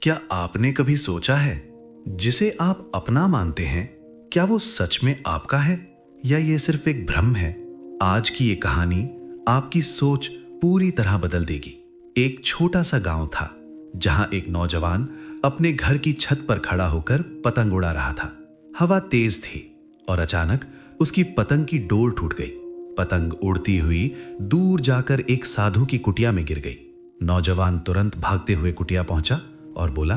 क्या आपने कभी सोचा है जिसे आप अपना मानते हैं, क्या वो सच में आपका है या ये सिर्फ एक भ्रम है? आज की ये कहानी आपकी सोच पूरी तरह बदल देगी। एक छोटा सा गांव था जहां एक नौजवान अपने घर की छत पर खड़ा होकर पतंग उड़ा रहा था। हवा तेज थी और अचानक उसकी पतंग की डोर टूट गई। पतंग उड़ती हुई दूर जाकर एक साधु की कुटिया में गिर गई। नौजवान तुरंत भागते हुए कुटिया पहुंचा और बोला,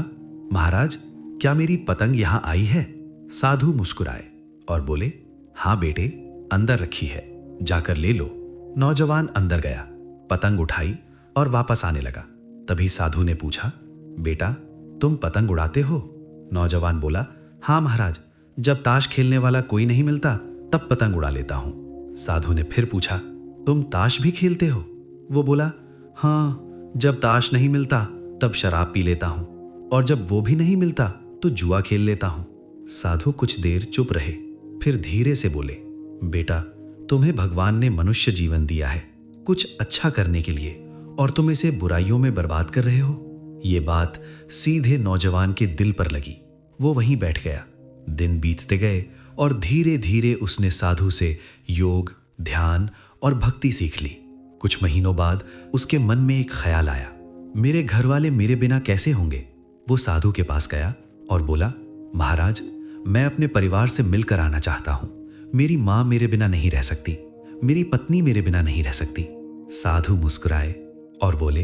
महाराज, क्या मेरी पतंग यहां आई है? साधु मुस्कुराए और बोले, हाँ बेटे, अंदर रखी है, जाकर ले लो। नौजवान अंदर गया, पतंग उठाई और वापस आने लगा। तभी साधु ने पूछा, बेटा, तुम पतंग उड़ाते हो? नौजवान बोला, हाँ महाराज, जब ताश खेलने वाला कोई नहीं मिलता तब पतंग उड़ा लेता हूं। साधु ने फिर पूछा, तुम ताश भी खेलते हो? वो बोला, हाँ, जब ताश नहीं मिलता तब शराब पी लेता हूं और जब वो भी नहीं मिलता तो जुआ खेल लेता हूं। साधु कुछ देर चुप रहे, फिर धीरे से बोले, बेटा, तुम्हें भगवान ने मनुष्य जीवन दिया है कुछ अच्छा करने के लिए और तुम इसे बुराइयों में बर्बाद कर रहे हो। ये बात सीधे नौजवान के दिल पर लगी। वो वहीं बैठ गया। दिन बीतते गए और धीरे धीरे उसने साधु से योग, ध्यान और भक्ति सीख ली। कुछ महीनों बाद उसके मन में एक ख्याल आया, मेरे घर वाले मेरे बिना कैसे होंगे? वो साधु के पास गया और बोला, महाराज, मैं अपने परिवार से मिलकर आना चाहता हूं। मेरी मां मेरे बिना नहीं रह सकती, मेरी पत्नी मेरे बिना नहीं रह सकती। साधु मुस्कुराए और बोले,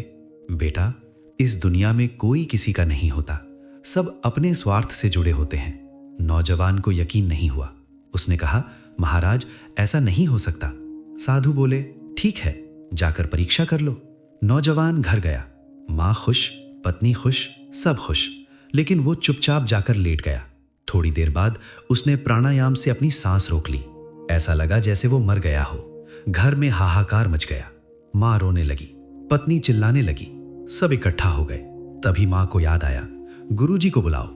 बेटा, इस दुनिया में कोई किसी का नहीं होता, सब अपने स्वार्थ से जुड़े होते हैं। नौजवान को यकीन नहीं हुआ। उसने कहा, महाराज, ऐसा नहीं हो सकता। साधु बोले, ठीक है, जाकर परीक्षा कर लो। नौजवान घर गया। मां खुश, पत्नी खुश, सब खुश, लेकिन वो चुपचाप जाकर लेट गया। थोड़ी देर बाद उसने प्राणायाम से अपनी सांस रोक ली। ऐसा लगा जैसे वो मर गया हो। घर में हाहाकार मच गया। मां रोने लगी, पत्नी चिल्लाने लगी, सब इकट्ठा हो गए। तभी मां को याद आया, गुरुजी को बुलाओ।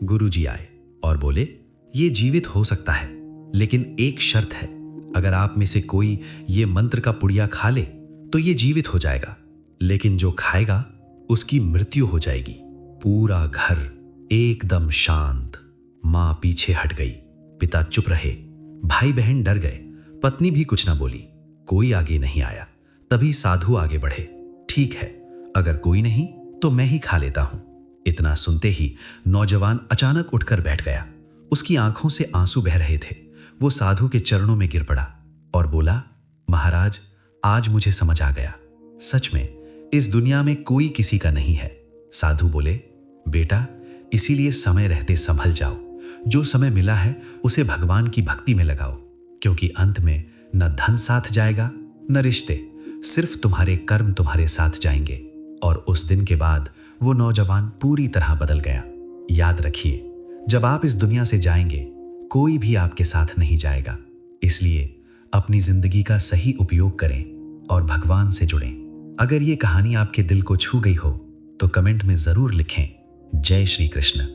गुरुजी आए और बोले, ये जीवित हो सकता है, लेकिन एक शर्त है, अगर आप में से कोई ये मंत्र का पुड़िया खा ले तो ये जीवित हो जाएगा, लेकिन जो खाएगा उसकी मृत्यु हो जाएगी। पूरा घर एकदम शांत। मां पीछे हट गई, पिता चुप रहे, भाई बहन डर गए, पत्नी भी कुछ ना बोली, कोई आगे नहीं आया। तभी साधु आगे बढ़े, ठीक है, अगर कोई नहीं तो मैं ही खा लेता हूं। इतना सुनते ही नौजवान अचानक उठकर बैठ गया। उसकी आंखों से आंसू बह रहे थे। वो साधु के चरणों में गिर पड़ा और बोला, महाराज, आज मुझे समझ आ गया, सच में इस दुनिया में कोई किसी का नहीं है। साधु बोले, बेटा, इसीलिए समय रहते संभल जाओ। जो समय मिला है उसे भगवान की भक्ति में लगाओ, क्योंकि अंत में न धन साथ जाएगा न रिश्ते, सिर्फ तुम्हारे कर्म तुम्हारे साथ जाएंगे। और उस दिन के बाद वो नौजवान पूरी तरह बदल गया। याद रखिए, जब आप इस दुनिया से जाएंगे कोई भी आपके साथ नहीं जाएगा। इसलिए अपनी जिंदगी का सही उपयोग करें और भगवान से जुड़ें। अगर ये कहानी आपके दिल को छू गई हो तो कमेंट में जरूर लिखें, जय श्री कृष्ण।